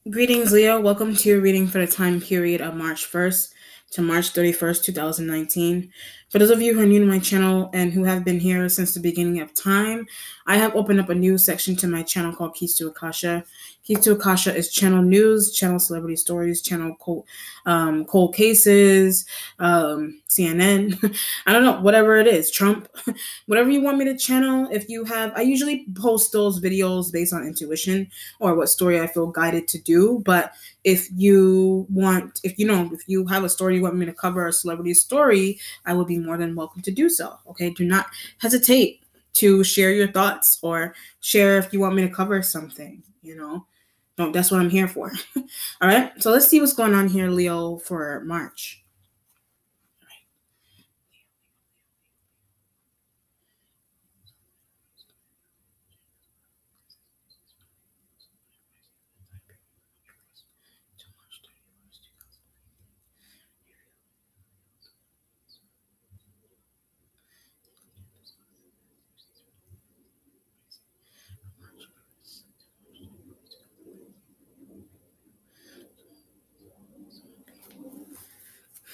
Greetings, Leo. Welcome to your reading for the time period of March 1st to March 31st, 2019. For those of you who are new to my channel and who have been here since the beginning of time, I have opened up a new section to my channel called Keys to Akasha. Keys to Akasha is channel news, channel celebrity stories, channel cold cases, CNN, I don't know, whatever it is, Trump, whatever you want me to channel. If you have, I usually post those videos based on intuition or what story I feel guided to do. But if you have a story you want me to cover, a celebrity story, I will be more than welcome to do so. Okay, do not hesitate to share your thoughts or share if you want me to cover something. No, that's what I'm here for. All right, so let's see what's going on here, Leo, for March.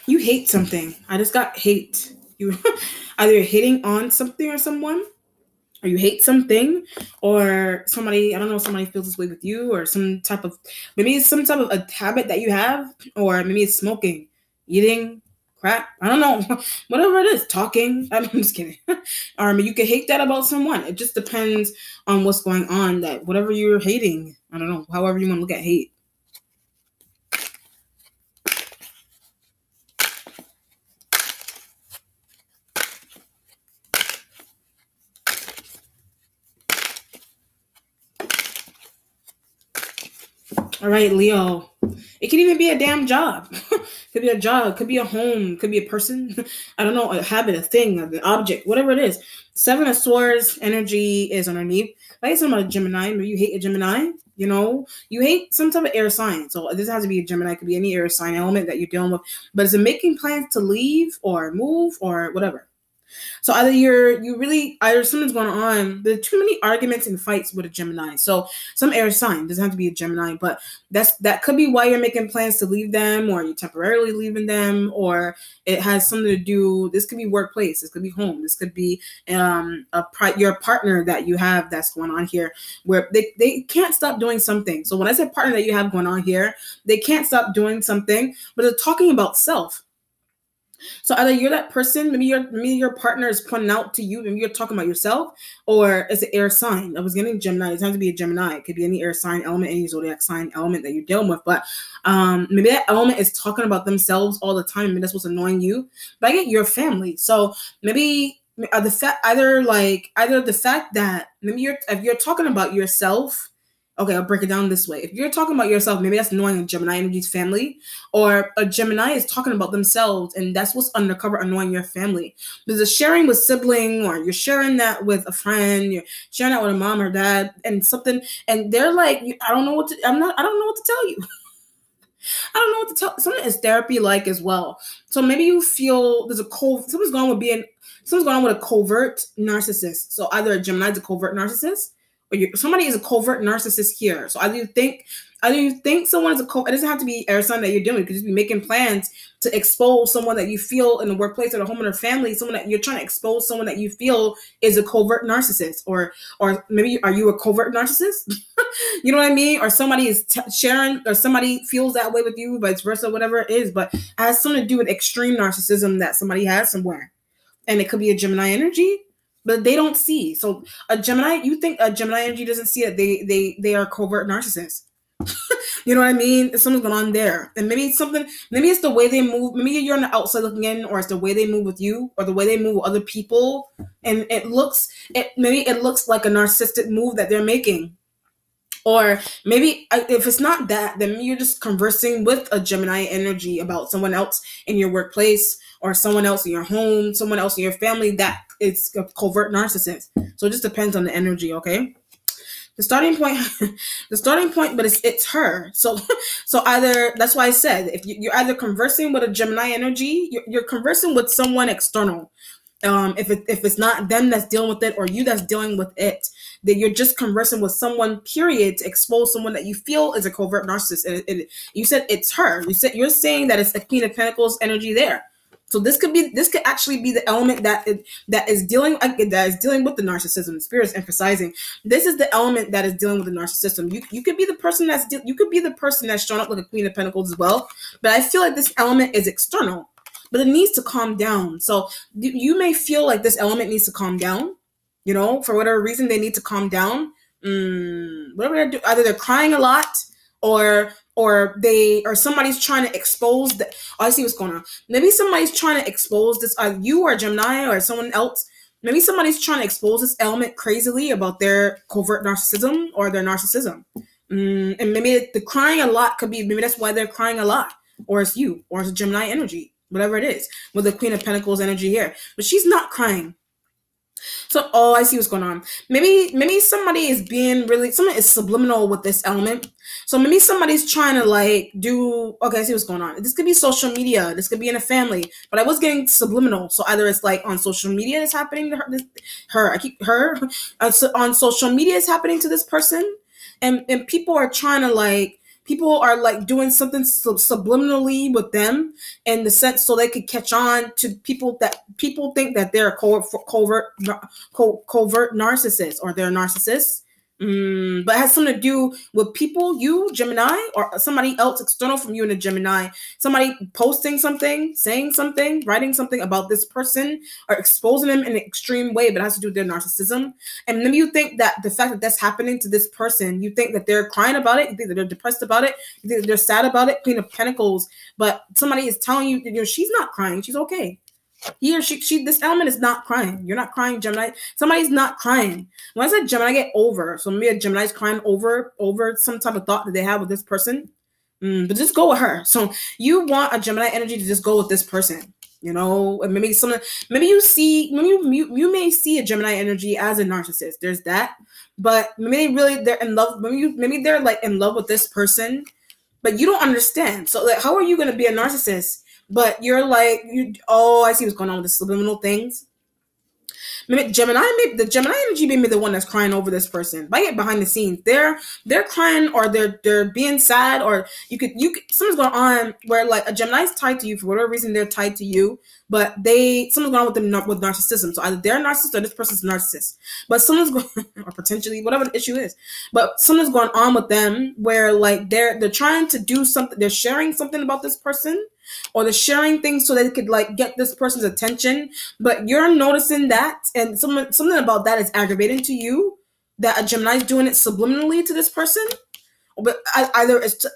You hate something. I just got hate. You either hating on something or someone, or you hate something, or somebody, I don't know, somebody feels this way with you, or maybe it's some type of a habit that you have, or maybe it's smoking, eating, crap, I don't know, whatever it is, talking, I'm just kidding. Or I mean, you could hate that about someone. It just depends on what's going on, that whatever you're hating, I don't know, however you want to look at hate. All right, Leo. It could even be a damn job. Could be a job, could be a home, could be a person. I don't know, a habit, a thing, an object, whatever it is. Seven of Swords energy is underneath. Like something about a Gemini. Maybe you hate a Gemini. You hate some type of air sign. So this has to be a Gemini. It could be any air sign element that you're dealing with. But is it making plans to leave or move or whatever? So either something's going on. There's too many arguments and fights with a Gemini. So some air sign doesn't have to be a Gemini, but that could be why you're making plans to leave them, or you're temporarily leaving them, or it has something to do. This could be workplace. This could be home. This could be your partner that you have that's going on here, where they can't stop doing something. So when I say partner that you have going on here, they can't stop doing something, but they're talking about self. So either you're that person, maybe your partner is pointing out to you, maybe you're talking about yourself, or it's an air sign. I was getting Gemini. It doesn't have to be a Gemini. It could be any air sign element, any zodiac sign element that you're dealing with. But maybe that element is talking about themselves all the time, and that's what's annoying you. But I get your family. So maybe the fact that maybe if you're talking about yourself. Okay, I'll break it down this way. If you're talking about yourself, maybe that's annoying a Gemini energy's family, or a Gemini is talking about themselves, and that's what's undercover annoying your family. There's a sharing with sibling, or you're sharing that with a friend, you're sharing that with a mom or dad, and something, and they're like, I don't know what to tell you. I don't know what to tell. Something is therapy-like as well. So maybe you feel something's going on with a covert narcissist. So either a Gemini is a covert narcissist, somebody is a covert narcissist here. So either you think someone is a covert. It doesn't have to be air sign that you're doing. You could just be making plans to expose someone that you feel in the workplace or the home or the family. Someone that you're trying to expose, someone that you feel is a covert narcissist, or maybe are you a covert narcissist? You know what I mean? Or somebody is sharing, or somebody feels that way with you, vice versa, whatever it is. But it has something to do with extreme narcissism that somebody has somewhere, and it could be a Gemini energy. But they don't see. So a Gemini, you think a Gemini energy doesn't see that they are covert narcissists. You know what I mean? Something's going on there. And maybe it's the way they move. Maybe you're on the outside looking in, or it's the way they move with you, or the way they move with other people. And maybe it looks like a narcissistic move that they're making. Or maybe if it's not that, then you're just conversing with a Gemini energy about someone else in your workplace, or someone else in your home, someone else in your family that is a covert narcissist. So it just depends on the energy, okay? The starting point, but it's her. So either, that's why I said, if you're either conversing with a Gemini energy, you're conversing with someone external. If it's not them that's dealing with it or you that's dealing with it, that you're just conversing with someone, period, to expose someone that you feel is a covert narcissist. You said it's her. You're saying that it's a Queen of Pentacles energy there. So this could actually be the element that is dealing with the narcissism. Spirit is emphasizing this is the element that is dealing with the narcissism. You could be the person that's showing up like a Queen of Pentacles as well. But I feel like this element is external, but it needs to calm down. So you may feel like this element needs to calm down. You know, for whatever reason they need to calm down. Whatever they're doing, either they're crying a lot or somebody's trying to expose the, oh, I see what's going on. Maybe somebody's trying to expose this, you or Gemini or someone else. Maybe somebody's trying to expose this element crazily about their covert narcissism or their narcissism. And maybe the crying a lot could be, maybe that's why they're crying a lot. Or it's you, or it's a Gemini energy, whatever it is, with the Queen of Pentacles energy here. But she's not crying. So, oh, I see what's going on. Maybe somebody is being someone is subliminal with this element. So maybe somebody's trying to okay, I see what's going on. This could be social media. This could be in a family. But I was getting subliminal. So either it's like on social media it's happening to on social media it's happening to this person. And people are trying to people are doing something subliminally with them in the sense so they could catch on to people think that they're a covert narcissist or they're narcissists. But it has something to do with people, you, Gemini, or somebody else external from you in a Gemini. Somebody posting something, saying something, writing something about this person, or exposing them in an extreme way, but it has to do with their narcissism. And then you think that the fact that that's happening to this person, you think that they're crying about it, you think that they're depressed about it, you think that they're sad about it, Queen of Pentacles, but somebody is telling you, she's not crying, she's okay. He or she, this element is not crying. You're not crying, Gemini. Somebody's not crying. When I said Gemini, get over. So maybe a Gemini's crying over some type of thought that they have with this person. But just go with her. So you want a Gemini energy to just go with this person. You know, and maybe you may see a Gemini energy as a narcissist. There's that. But maybe they're in love. Maybe they're in love with this person, but you don't understand. So how are you going to be a narcissist? But you're oh, I see what's going on with the subliminal things. Maybe the Gemini energy may be the one that's crying over this person. By it behind the scenes, they're crying or they're being sad, or you could something's going on where a Gemini's tied to you for whatever reason. They're tied to you, but something's going on with them with narcissism. So either they're a narcissist or this person's a narcissist. But something's going or potentially whatever the issue is. But something's going on with them where they're trying to do something. They're sharing something about this person. Or they're sharing things so they could get this person's attention, but you're noticing that, and something about that is aggravating to you. That a Gemini is doing it subliminally to this person, but either it's to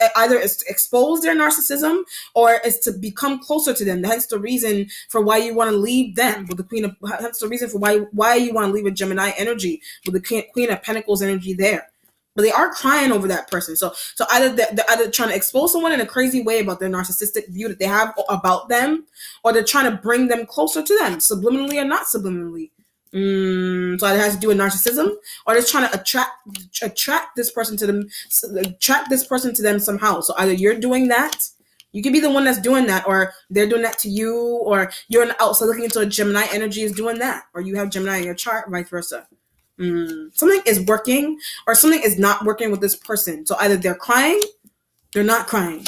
expose their narcissism or it's to become closer to them. That's the reason for why you want to leave them with the Queen of. That's the reason for why you want to leave a Gemini energy with the Queen of Pentacles energy there. But they are crying over that person. So either they're either trying to expose someone in a crazy way about their narcissistic view that they have about them, or they're trying to bring them closer to them, subliminally or not subliminally. So either it has to do with narcissism, or they're trying to attract this person to them somehow. So either you're doing that, you could be the one that's doing that, or they're doing that to you, or you're on the outside looking into a Gemini energy is doing that, or you have Gemini in your chart, vice versa. Something is working or something is not working with this person. So either they're crying, they're not crying.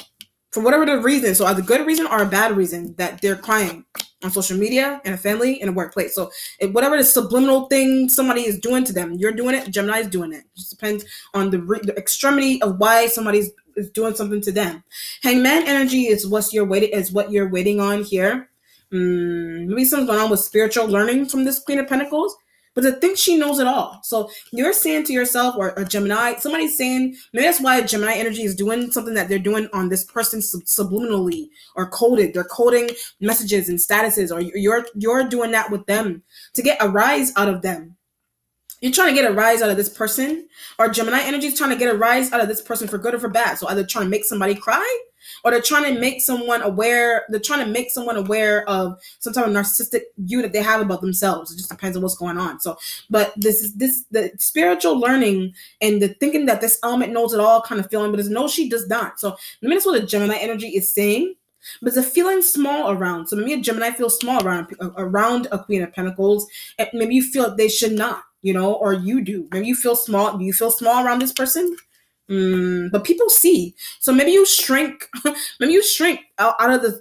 For whatever the reason. So either good reason or a bad reason that they're crying on social media, in a family, in a workplace. So whatever the subliminal thing somebody is doing to them, you're doing it, Gemini is doing it. It just depends on the extremity of why somebody is doing something to them. Hangman energy is what you're waiting on here. Maybe something's going on with spiritual learning from this Queen of Pentacles. But to think she knows it all. So you're saying to yourself, or a Gemini, somebody's saying, maybe that's why Gemini energy is doing something that they're doing on this person subliminally or coded. They're coding messages and statuses, or you're doing that with them to get a rise out of them. You're trying to get a rise out of this person, or Gemini energy is trying to get a rise out of this person for good or for bad. So either trying to make somebody cry, or they're trying to make someone aware. They're trying to make someone aware of some type of narcissistic view that they have about themselves. It just depends on what's going on. So, but this the spiritual learning and the thinking that this element knows it all kind of feeling, but it's no, she does not. So maybe that's what the Gemini energy is saying. But the feeling small around. So maybe a Gemini feels small around a Queen of Pentacles. And maybe you feel they should not, or you do. Maybe you feel small. Do you feel small around this person? But people see. So maybe you shrink. Maybe you shrink out of the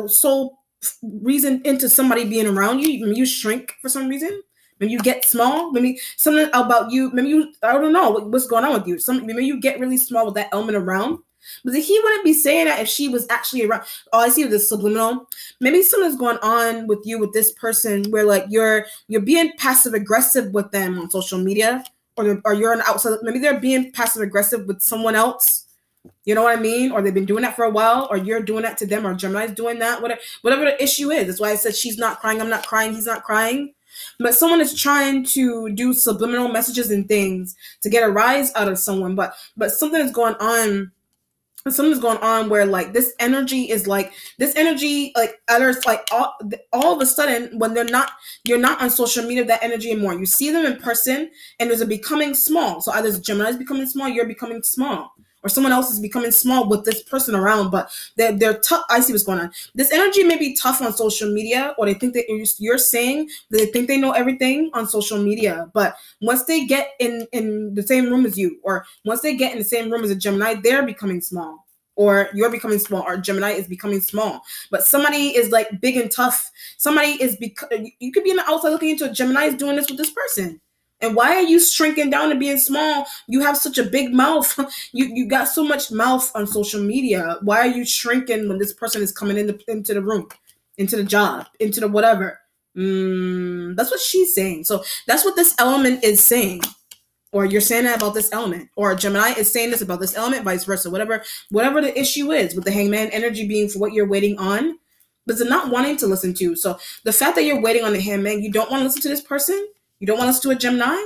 sole reason into somebody being around you. Maybe you shrink for some reason. Maybe you get small. Maybe something about you. Maybe I don't know what's going on with you. Maybe you get really small with that element around. But he wouldn't be saying that if she was actually around. All I see is the subliminal. Maybe something's going on with you with this person where like you're being passive aggressive with them on social media, or you're on outside. Maybe they're being passive aggressive with someone else. You know what I mean? Or they've been doing that for a while, or you're doing that to them, or Gemini's doing that. Whatever the issue is. That's why I said she's not crying. I'm not crying. He's not crying. But someone is trying to do subliminal messages and things to get a rise out of someone. But something is going on. Something's going on where like this energy like others like all of a sudden when you're not on social media, that energy anymore. You see them in person and there's a becoming small. So either Gemini's becoming small, you're becoming small, or someone else is becoming small with this person around, but they're tough. I see what's going on. This energy may be tough on social media, or they think that you're saying that they think they know everything on social media. But once they get in the same room as you, or once they get in the same room as a Gemini, they're becoming small, or you're becoming small, or Gemini is becoming small. But somebody is like big and tough. Somebody is you could be on the outside looking into a Gemini is doing this with this person. And why are you shrinking down and being small? You have such a big mouth. You got so much mouth on social media. Why are you shrinking when this person is coming into the room, into the job, into the whatever? That's what she's saying. So that's what this element is saying. Or you're saying that about this element. Or Gemini is saying this about this element, vice versa. Whatever the issue is with the Hangman energy being for what you're waiting on, but they're not wanting to listen to. So the fact that you're waiting on the Hangman, you don't want to listen to this person. You don't want to listen to a Gemini.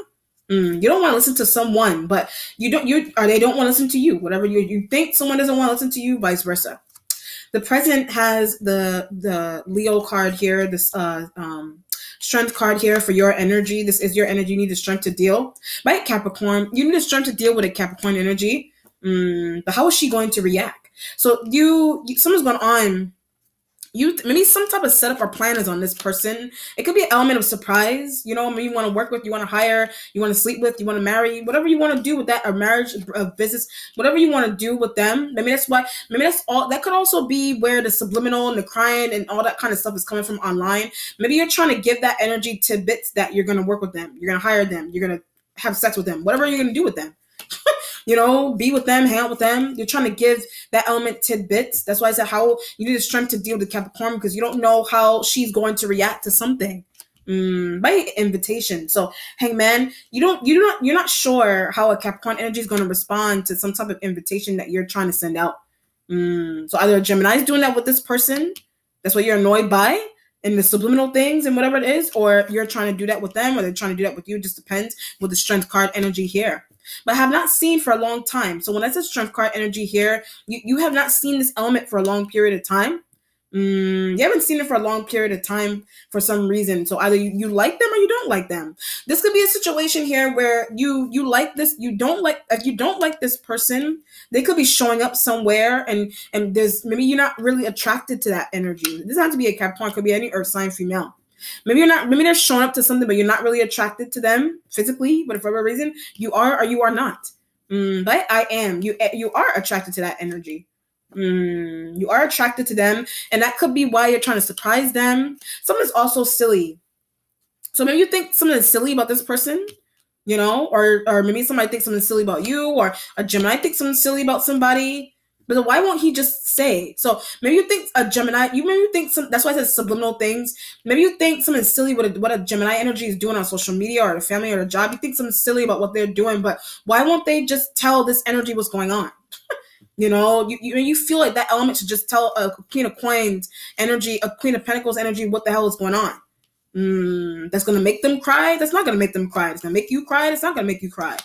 You don't want to listen to someone, but they don't want to listen to you. Whatever you think someone doesn't want to listen to you, vice versa. The present has the Leo card here, this strength card here for your energy. This is your energy. You need the strength to deal. Right, Capricorn? You need the strength to deal with a Capricorn energy. But how is she going to react? So something's going on. Maybe some type of setup or plan is on this person. It could be an element of surprise. Maybe you want to work with, you want to hire, you want to sleep with, you want to marry, whatever you want to do with that, a marriage, a business, whatever you want to do with them. Maybe that's all. That could also be where the subliminal and the crying and all that kind of stuff is coming from online. Maybe you're trying to give that energy tidbits that you're going to work with them. You're going to hire them. You're going to have sex with them, whatever you're going to do with them. Be with them, hang out with them. You're trying to give that element tidbits. That's why I said how you need the strength to deal with Capricorn, because you don't know how she's going to react to something by invitation. So Hangman, you're not sure how a Capricorn energy is going to respond to some type of invitation that you're trying to send out. So either a Gemini is doing that with this person, that's what you're annoyed by, and the subliminal things and whatever it is, or you're trying to do that with them, or they're trying to do that with you. It just depends with the strength card energy here. But have not seen for a long time. So when I said strength card energy here, you have not seen this element for a long period of time. You haven't seen it for a long period of time for some reason. So either you like them or you don't like them. This could be a situation here where you like this, if you don't like this person, they could be showing up somewhere and there's maybe you're not really attracted to that energy. This doesn't have to be a Capricorn, it could be any earth sign female. Maybe they're showing up to something, but you're not really attracted to them physically, but for whatever reason, you are or you are not. But I am. You are attracted to that energy. You are attracted to them, and that could be why you're trying to surprise them. Someone's also silly. So maybe you think something is silly about this person, or maybe somebody thinks something silly about you, or a Gemini thinks something silly about somebody. But why won't he just say? So maybe you think a Gemini, that's why I said subliminal things. Maybe you think something silly what a Gemini energy is doing on social media or the family or the job. You think something silly about what they're doing, but why won't they just tell this energy what's going on? You feel like that element should just tell a Queen of Coins energy, a Queen of Pentacles energy, what the hell is going on. That's going to make them cry? That's not going to make them cry. It's going to make you cry? It's not going to make you cry.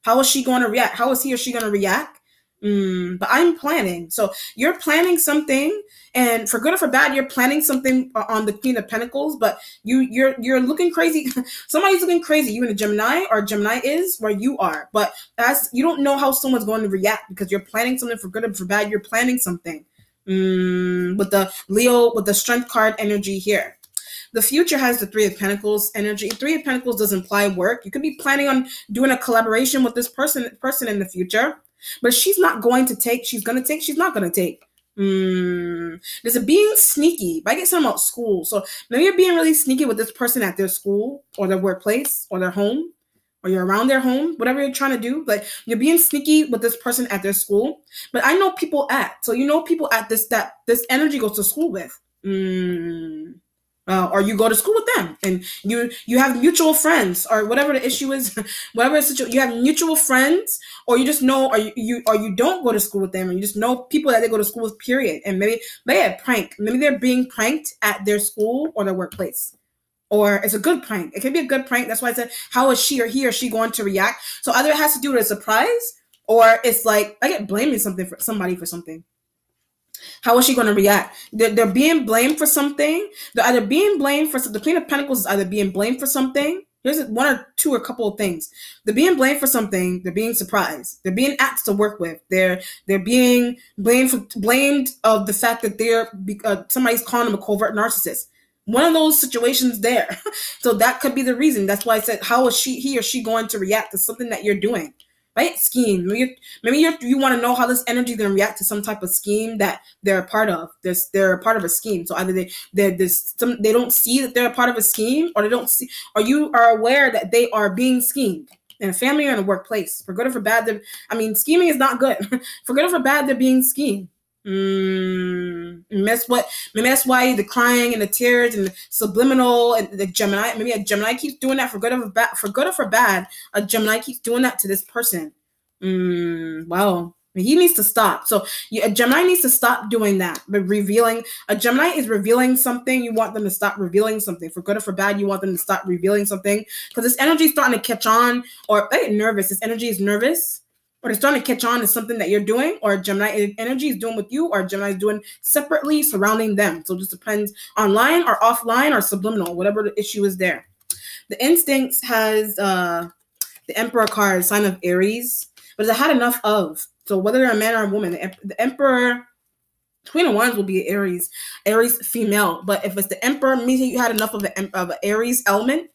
How is she going to react? How is he or she going to react? But I'm planning. So you're planning something, and for good or for bad, you're planning something on the Queen of Pentacles. But you're looking crazy. Somebody's looking crazy. You in a Gemini, or Gemini is where you are. But that's, you don't know how someone's going to react because you're planning something for good or for bad. You're planning something. With the Leo, with the Strength card energy here. The future has the Three of Pentacles energy. Three of Pentacles does imply work. You could be planning on doing a collaboration with this person in the future. But she's not going to take. She's going to take. She's not going to take. There's a being sneaky. But I get something about school. So maybe you're being really sneaky with this person at their school or their workplace or their home, or you're around their home, whatever you're trying to do. Like, you're being sneaky with this person at their school. But I know people at. So you know people at this, that this energy goes to school with. Or you go to school with them, and you have mutual friends, or whatever the issue is, whatever the situation, you have mutual friends, or you just know, or you don't go to school with them, and you just know people that they go to school with, period. And maybe a prank, maybe they're being pranked at their school or their workplace, or it's a good prank. It can be a good prank. That's why I said, how is he or she going to react? So either it has to do with a surprise, or it's like, I get blaming somebody for something. How is she going to react? They're being blamed for something. They're either being blamed for, the Queen of Pentacles is either being blamed for something. Here's one or two or a couple of things. They're being blamed for something. They're being surprised. They're being asked to work with. They're being blamed of the fact that somebody's calling them a covert narcissist. One of those situations there. So that could be the reason. That's why I said, how is he or she going to react to something that you're doing? Right? Scheme. Maybe you want to know how this energy is going to react to some type of scheme that they're a part of. They're a part of a scheme. So either they don't see that they're a part of a scheme, or they don't see, or you are aware that they are being schemed in a family or in a workplace. For good or for bad, scheming is not good. For good or for bad, they're being schemed. Maybe that's why the crying and the tears and the subliminal and the Gemini. Maybe a Gemini keeps doing that for good or for bad. A Gemini keeps doing that to this person. Wow. He needs to stop. So a Gemini needs to stop doing that. But a Gemini is revealing something. You want them to stop revealing something. For good or for bad, you want them to stop revealing something. Because this energy is starting to catch on, or I get nervous. This energy is nervous. Or it's starting to catch on to something that you're doing, or Gemini energy is doing with you, or Gemini is doing separately surrounding them. So it just depends, online or offline or subliminal, whatever the issue is there. The Instincts has the Emperor card, sign of Aries, but it's had enough of. So whether they're a man or a woman, the Emperor, Queen of Wands will be Aries female. But if it's the Emperor, means you had enough of an Aries element.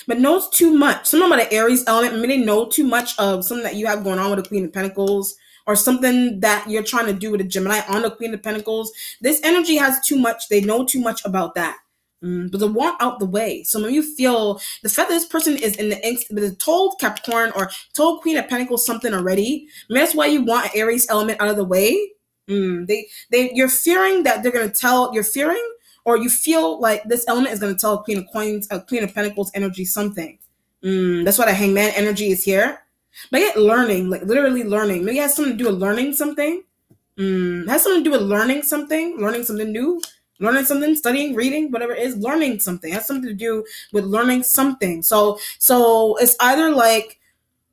But knows too much. Something about the Aries element. Maybe they know too much of something that you have going on with the Queen of Pentacles, or something that you're trying to do with a Gemini on the Queen of Pentacles. This energy has too much. They know too much about that. But they want out the way. So when you feel the fact that this person is in the ink, but told Capricorn or told Queen of Pentacles something already, maybe that's why you want an Aries element out of the way. You're fearing that they're gonna tell. You're fearing. Or you feel like this element is going to tell Queen of Pentacles energy something. That's why the Hangman energy is here. But I get learning, like literally learning. Maybe it has something to do with learning something. It has something to do with learning something new, learning something, studying, reading, whatever it is, learning something. It has something to do with learning something. So it's either like,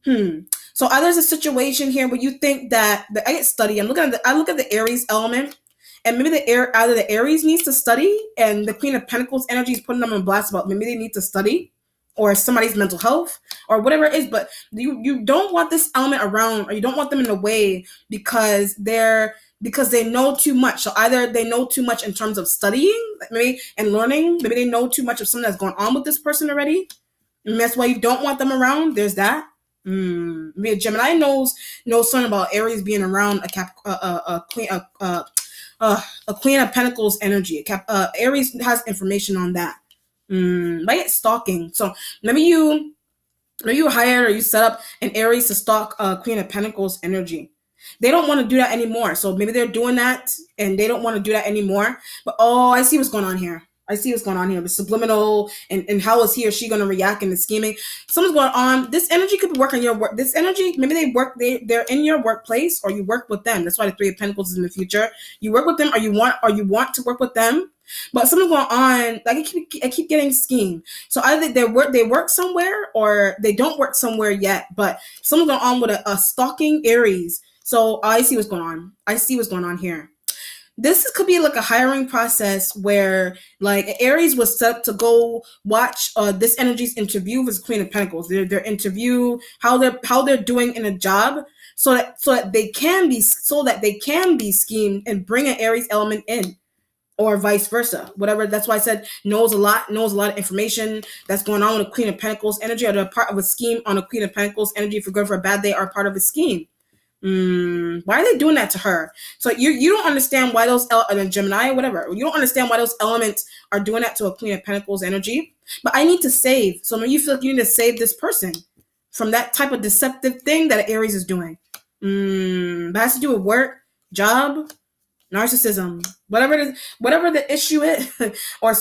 So either there's a situation here where you think that I get study. I look at the Aries element. And maybe either the Aries needs to study, and the Queen of Pentacles energy is putting them on blast about maybe they need to study, or somebody's mental health, or whatever it is. But you don't want this element around, or you don't want them in the way because they know too much. So either they know too much in terms of studying, maybe, and learning. Maybe they know too much of something that's going on with this person already, and that's why you don't want them around. There's that. Maybe a Gemini knows something about Aries being around a Queen of Pentacles energy. Aries has information on that. By stalking. So maybe you hired or you set up an Aries to stalk Queen of Pentacles energy. They don't want to do that anymore. So maybe they're doing that and they don't want to do that anymore. But I see what's going on here. The subliminal and how is he or she going to react in the scheming. Something's going on. This energy could be working your work. This energy, maybe they're in your workplace, or you work with them. That's why the Three of Pentacles is in the future. You work with them, or you want to work with them, But something's going on. Like I keep getting scheme. So either they work somewhere or they don't work somewhere yet. But something's going on with a stalking Aries. So I see what's going on. I see what's going on here. Could be like a hiring process where like Aries was set up to go watch this energy's interview with Queen of Pentacles. Their interview, how they're doing in a job, so that they can be schemed and bring an Aries element in, or vice versa. Whatever. That's why I said knows a lot of information that's going on with a Queen of Pentacles energy, or they're part of a scheme on a Queen of Pentacles energy. For good or for bad, they are part of a scheme. Why are they doing that to her? So you don't understand why those Gemini or whatever. You don't understand why those elements are doing that to a Queen of Pentacles energy. But I need to save. So when you feel like you need to save this person from that type of deceptive thing that Aries is doing. That has to do with work, job, narcissism, whatever the issue is, or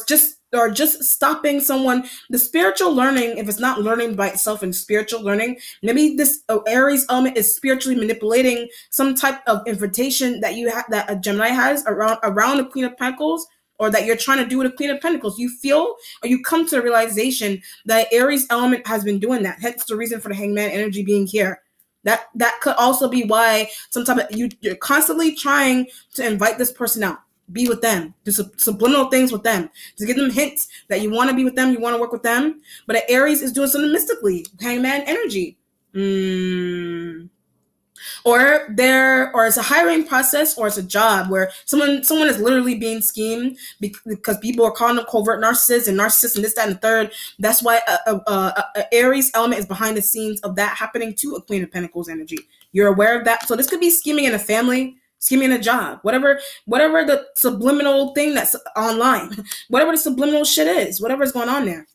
just stopping someone. The spiritual learning, if it's not learning by itself and spiritual learning, maybe this Aries element is spiritually manipulating some type of invitation that that a Gemini has around the Queen of Pentacles, or that you're trying to do with a Queen of Pentacles. You feel, or you come to the realization that Aries element has been doing that. Hence the reason for the Hangman energy being here. That could also be why sometimes you're constantly trying to invite this person out, be with them, do subliminal things with them, to give them hints that you want to be with them, you want to work with them. But an Aries is doing something mystically, Hangman energy. Or it's a hiring process, or it's a job where someone is literally being schemed because people are calling them covert narcissists and this, that, and the third. That's why a Aries element is behind the scenes of that happening to a Queen of Pentacles energy. You're aware of that. So this could be scheming in a family, scheming in a job, whatever the subliminal thing that's online, whatever the subliminal shit is, whatever's going on there.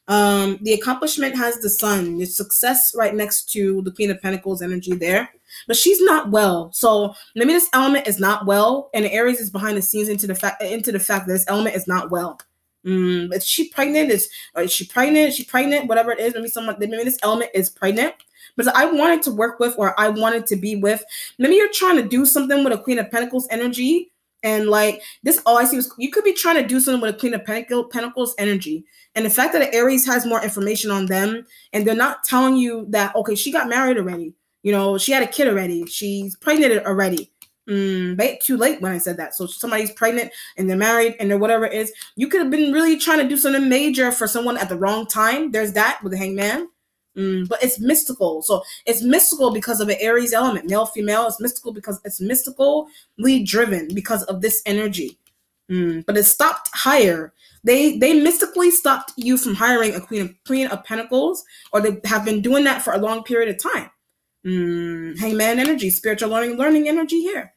The accomplishment has the Sun. It's success right next to the Queen of Pentacles energy there. But she's not well. So maybe this element is not well, and Aries is behind the scenes into the fact that this element is not well. Is she pregnant? Is she pregnant? Whatever it is, maybe this element is pregnant. But I wanted to work with, or I wanted to be with. Maybe you're trying to do something with a Queen of Pentacles energy, and like this, all I see was you could be trying to do something with a Queen of Pentacles energy. And the fact that Aries has more information on them, and they're not telling you that, okay, she got married already. You know, she had a kid already. She's pregnant already. But too late when I said that. So somebody's pregnant and they're married and they're whatever it is. You could have been really trying to do something major for someone at the wrong time. There's that with the Hangman. But it's mystical. So it's mystical because of an Aries element. Male, female. It's mystical because it's mystically driven because of this energy. But it stopped higher. They mystically stopped you from hiring a Queen of Pentacles, or they have been doing that for a long period of time. Hangman energy, spiritual learning energy here.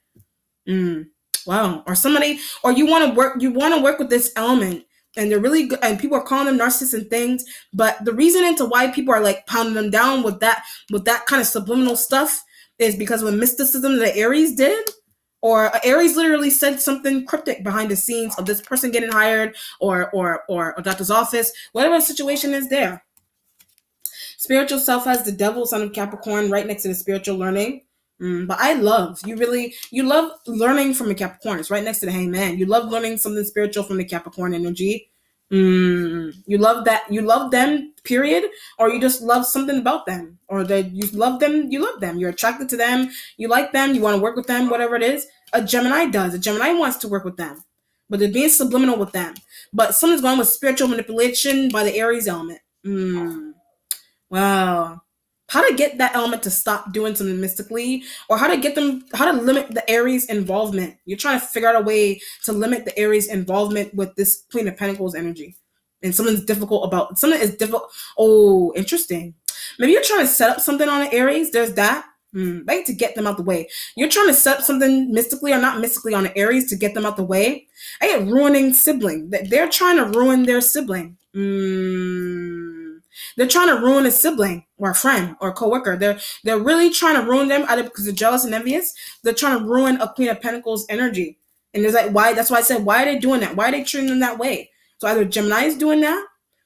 Wow. Or you want to work with this element, and they're really good, and people are calling them narcissists and things, but the reason into why people are like pounding them down with that kind of subliminal stuff is because of the mysticism that Aries did. Or Aries literally said something cryptic behind the scenes of this person getting hired, or a doctor's office, whatever the situation is there. Spiritual self has the Devil, Son of Capricorn, right next to the spiritual learning. But I love, you love learning from a Capricorn. It's right next to the Hangman. You love learning something spiritual from the Capricorn energy. You love that. You love them, period. Or you just love something about them. Or that you love them. You're attracted to them. You like them. You want to work with them, whatever it is. A Gemini does. A Gemini wants to work with them. But they're being subliminal with them. But something's going with spiritual manipulation by the Aries element. Wow. How to get that element to stop doing something mystically, or how to limit the Aries involvement. You're trying to figure out a way to limit the Aries involvement with this Queen of Pentacles energy. And something is difficult. Oh, interesting. Maybe you're trying to set up something on an Aries. There's that. Right, to get them out the way. You're trying to set up something mystically or not mystically on an Aries to get them out the way. I get ruining sibling. They're trying to ruin their sibling. They're trying to ruin a sibling or a friend or a coworker. They're really trying to ruin them either because they're jealous and envious. They're trying to ruin a Queen of Pentacles energy. And there's like, why? That's why I said, why are they doing that? Why are they treating them that way? So either Gemini is doing that,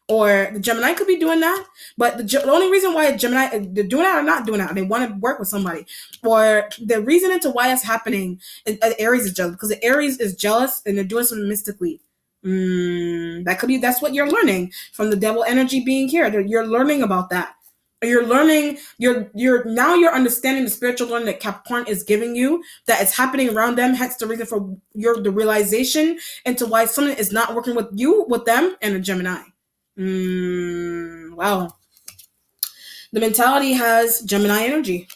or the Gemini could be doing that. But the only reason why Gemini, they're doing that or not doing that, they want to work with somebody. Or the reason into why it's happening is Aries is jealous, because the Aries is jealous and they're doing something mystically. That could be, that's what you're learning from the devil energy being here. You're learning about that. You're learning, now you're understanding the spiritual learning that Capricorn is giving you, that it's happening around them, hence the reason for the realization into why someone is not working with you, with them, and a Gemini. Wow. The mentality has Gemini energy.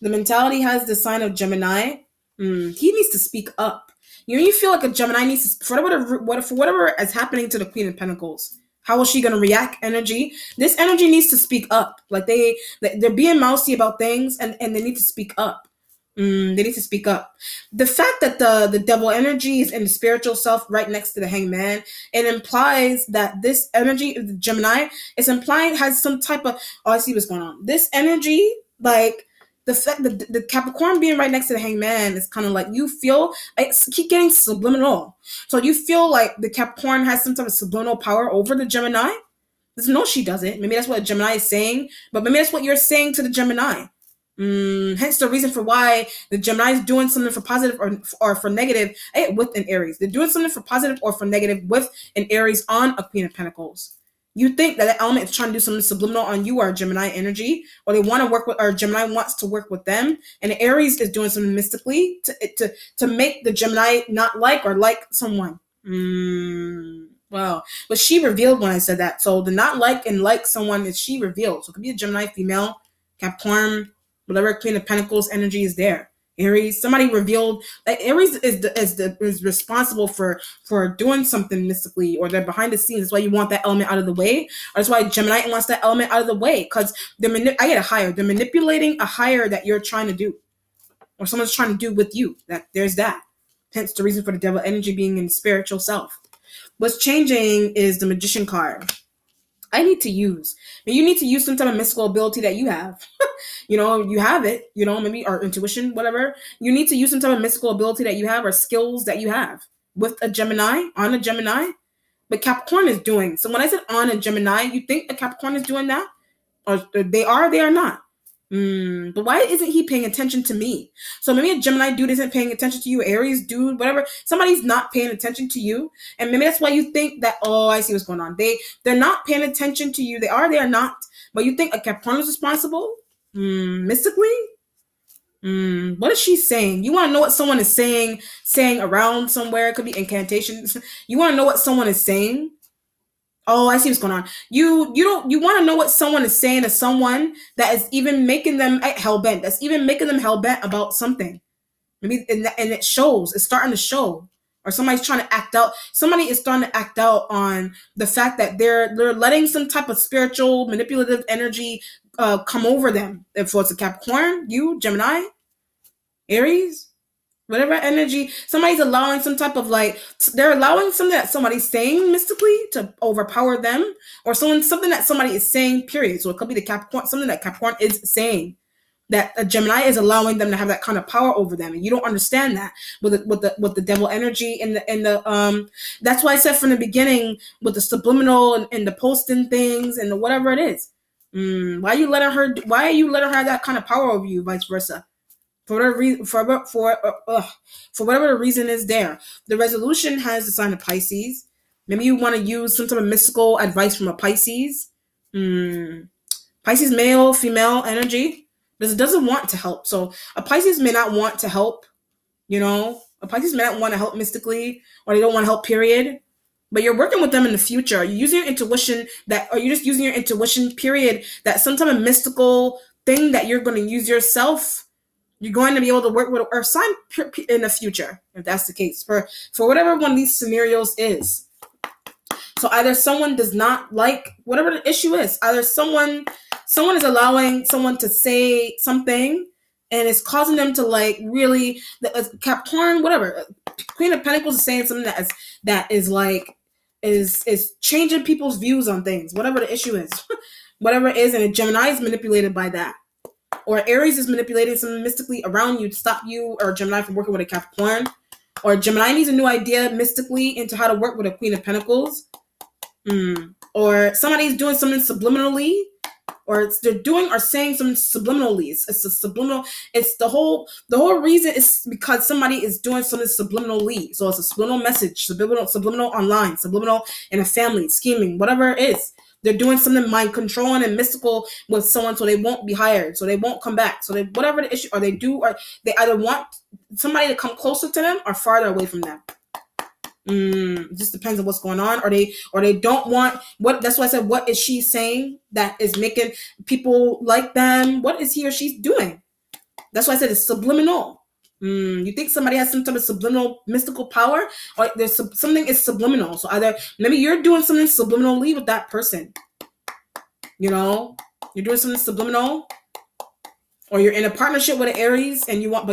The mentality has the sign of Gemini. He needs to speak up. You feel like a Gemini needs to, for whatever is happening to the Queen of Pentacles. How is she going to react? Energy. This energy needs to speak up. Like they're being mousy about things, and they need to speak up. They need to speak up. The fact that the devil energy is in the spiritual self right next to the Hangman, it implies that this energy, the Gemini, is implying has some type of, oh, I see what's going on. This energy, like, the fact that the Capricorn being right next to the Hangman is kind of like, you feel, I keep getting subliminal. So you feel like the Capricorn has some type of subliminal power over the Gemini? No, she doesn't. Maybe that's what a Gemini is saying, but maybe that's what you're saying to the Gemini. Hence the reason for why the Gemini is doing something for positive or for negative with an Aries. They're doing something for positive or for negative with an Aries on a Queen of Pentacles. You think that element is trying to do something subliminal on you, or Gemini energy, or they want to work with, or Gemini wants to work with them, and the Aries is doing something mystically to make the Gemini not like or like someone. Wow. But she revealed when I said that. So the not like and like someone is she revealed. So it could be a Gemini female, Capricorn, whatever Queen of Pentacles energy is there. Aries, somebody revealed that Aries is responsible for doing something mystically, or they're behind the scenes. That's why you want that element out of the way. Or that's why Gemini wants that element out of the way, because I get a higher. They're manipulating a higher that you're trying to do, or someone's trying to do with you. That there's that. Hence the reason for the devil energy being in spiritual self. What's changing is the Magician card. I need to use. You need to use some type of mystical ability that you have. You have it, maybe, or intuition, whatever. You need to use some type of mystical ability that you have, or skills that you have with a Gemini, on a Gemini. But Capricorn is doing. So when I said on a Gemini, you think a Capricorn is doing that? Or they are not. But why isn't he paying attention to me? So maybe a Gemini dude isn't paying attention to you, Aries dude, whatever. Somebody's not paying attention to you, and maybe that's why you think that, oh, I see what's going on. They're not paying attention to you. They are not. But you think a Capricorn is responsible? Mystically? What is she saying? You want to know what someone is saying around somewhere? It could be incantations. You want to know what someone is saying? Oh, I see what's going on. You want to know what someone is saying to someone that is even making them hell-bent. That's even making them hell-bent about something. Maybe, and it shows. It's starting to show. Or somebody's trying to act out. Somebody is starting to act out on the fact that they're letting some type of spiritual manipulative energy come over them. If it's a Capricorn, you, Gemini, Aries, whatever energy, somebody's allowing some type of they're allowing something that somebody's saying mystically to overpower them, or something that somebody is saying, period. So it could be the Capricorn, something that Capricorn is saying, that a Gemini is allowing them to have that kind of power over them, and you don't understand that with the devil energy and the that's why I said from the beginning with the subliminal and the posting things and the whatever it is. Why are you letting her have that kind of power over you, vice versa? For whatever reason, for whatever the reason is there. The resolution has the sign of Pisces. Maybe you want to use some sort of mystical advice from a Pisces. Pisces male, female energy. Doesn't want to help. So a Pisces may not want to help, a Pisces may not want to help mystically, or they don't want to help, period. But you're working with them in the future. You're using your intuition or you're just using your intuition, period, that some type of mystical thing that you're going to use yourself, you're going to be able to work with or sign in the future, if that's the case, for whatever one of these scenarios is. So either someone does not like whatever the issue is. Either someone is allowing someone to say something, and it's causing them to really Capricorn, whatever. Queen of Pentacles is saying something that is changing people's views on things, whatever the issue is, whatever it is, and a Gemini is manipulated by that. Or Aries is manipulating something mystically around you to stop you or Gemini from working with a Capricorn. Or Gemini needs a new idea mystically into how to work with a Queen of Pentacles. Or somebody's doing something subliminally or they're doing or saying some subliminally. It's a subliminal. It's the whole reason is because somebody is doing something subliminally. So it's a subliminal message, subliminal online, subliminal in a family, scheming, whatever it is. They're doing something mind controlling and mystical with someone, so they won't be hired, so they won't come back, so they whatever the issue, or they do, or they either want somebody to come closer to them or farther away from them. It just depends on what's going on, or they don't want what. That's why I said, what is she saying that is making people like them? What is he or she doing? That's why I said it's subliminal. You think somebody has some type of subliminal mystical power, or there's something is subliminal. So either maybe you're doing something subliminally with that person. You know, you're doing something subliminal, or you're in a partnership with an Aries and you want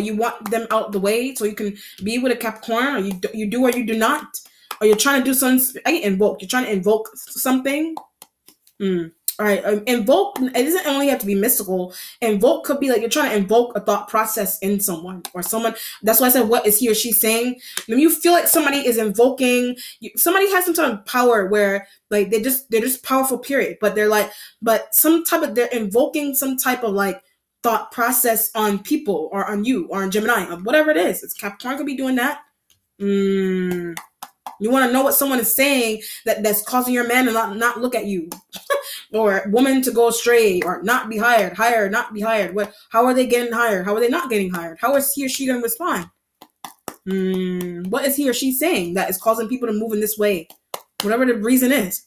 them out the way so you can be with a Capricorn, or you do or you do not, or you're trying to do something. You're trying to invoke something. All right, invoke, it doesn't only have to be mystical. Invoke could be like you're trying to invoke a thought process in someone or someone. That's why I said, what is he or she saying? When you feel like somebody is invoking, somebody has some type of power where like they're just powerful, period. But they're invoking some type of like thought process on people or on you or on Gemini or whatever it is. It's Capricorn could be doing that. You want to know what someone is saying that's causing your man to not look at you, or woman to go astray, or not be hired, not be hired. How are they getting hired? How are they not getting hired? How is he or she going to respond? What is he or she saying that is causing people to move in this way? Whatever the reason is.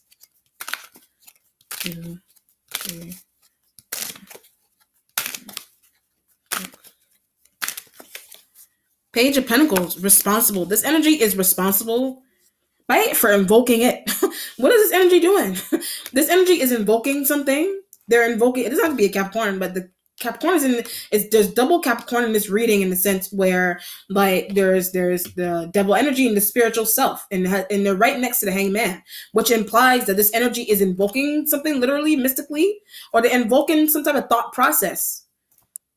Page of Pentacles, responsible. This energy is responsible, right, for invoking it. What is this energy doing? This energy is invoking something. They're invoking, it doesn't have to be a Capricorn, but the Capricorn there's double Capricorn in this reading, in the sense where like there's the devil energy and the spiritual self, and they're right next to the Hangman, which implies that this energy is invoking something literally, mystically, or they're invoking some type of thought process.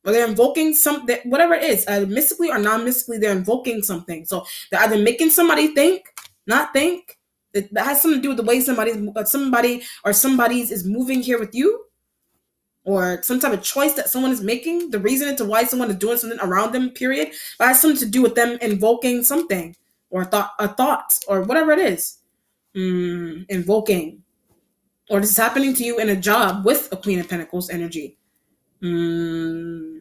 Or they're invoking something, whatever it is, either mystically or non-mystically, they're invoking something. So they're either making somebody think, not think. That has something to do with the way somebody's is moving here with you, or some type of choice that someone is making. The reason into why someone is doing something around them, period, but has something to do with them invoking something, or a thought, or whatever it is. Invoking. Or this is happening to you in a job with a Queen of Pentacles energy. You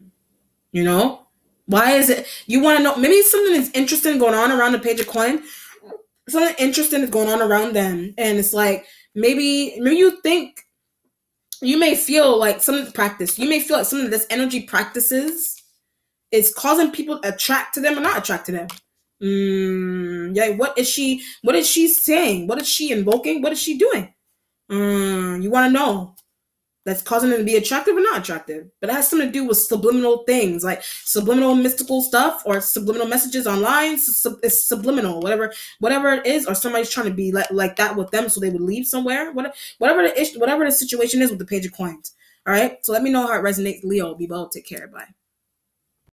know, why is it you want to know? Maybe something is interesting going on around the Page of Coin. Something interesting is going on around them, and it's like maybe you think, you may feel like some of the practice, you may feel like some of this energy practices is causing people to attract to them or not attract to them. Yeah, what is she saying? What is she invoking? What is she doing? You want to know. That's causing them to be attractive or not attractive. But it has something to do with subliminal things, like subliminal mystical stuff, or subliminal messages online. It's subliminal, whatever it is, or somebody's trying to be like that with them, so they would leave somewhere. Whatever the situation is with the Page of Coins. All right. So let me know how it resonates, Leo. Be well. Take care. Bye.